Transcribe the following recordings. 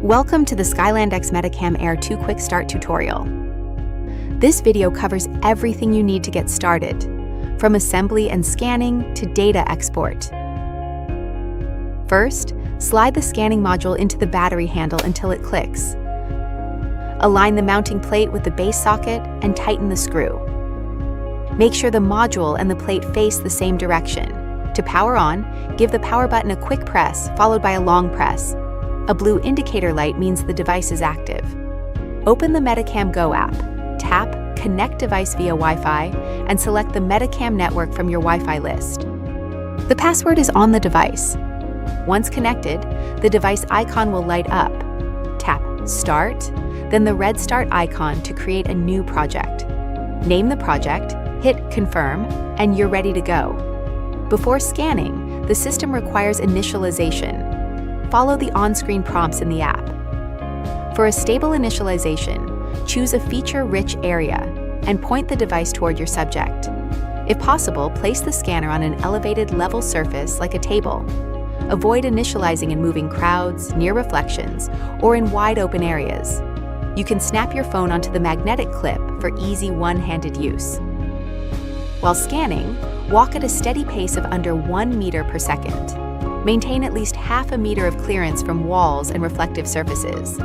Welcome to the SkylandX MetaCam Air 2 Quick Start tutorial. This video covers everything you need to get started, from assembly and scanning to data export. First, slide the scanning module into the battery handle until it clicks. Align the mounting plate with the base socket and tighten the screw. Make sure the module and the plate face the same direction. To power on, give the power button a quick press followed by a long press. A blue indicator light means the device is active. Open the MetaCam Go app, tap Connect Device via Wi-Fi, and select the MetaCam network from your Wi-Fi list. The password is on the device. Once connected, the device icon will light up. Tap Start, then the red Start icon to create a new project. Name the project, hit Confirm, and you're ready to go. Before scanning, the system requires initialization. Follow the on-screen prompts in the app. For a stable initialization, choose a feature-rich area and point the device toward your subject. If possible, place the scanner on an elevated level surface like a table. Avoid initializing in moving crowds, near reflections, or in wide-open areas. You can snap your phone onto the magnetic clip for easy one-handed use. While scanning, walk at a steady pace of under 1 meter per second. Maintain at least half a meter of clearance from walls and reflective surfaces.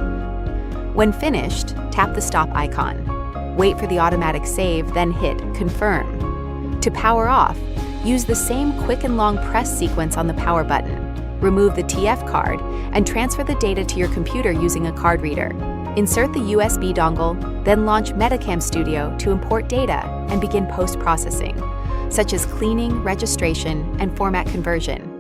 When finished, tap the stop icon. Wait for the automatic save, then hit Confirm. To power off, use the same quick and long press sequence on the power button. Remove the TF card and transfer the data to your computer using a card reader. Insert the USB dongle, then launch MetaCam Studio to import data and begin post-processing, such as cleaning, registration, and format conversion.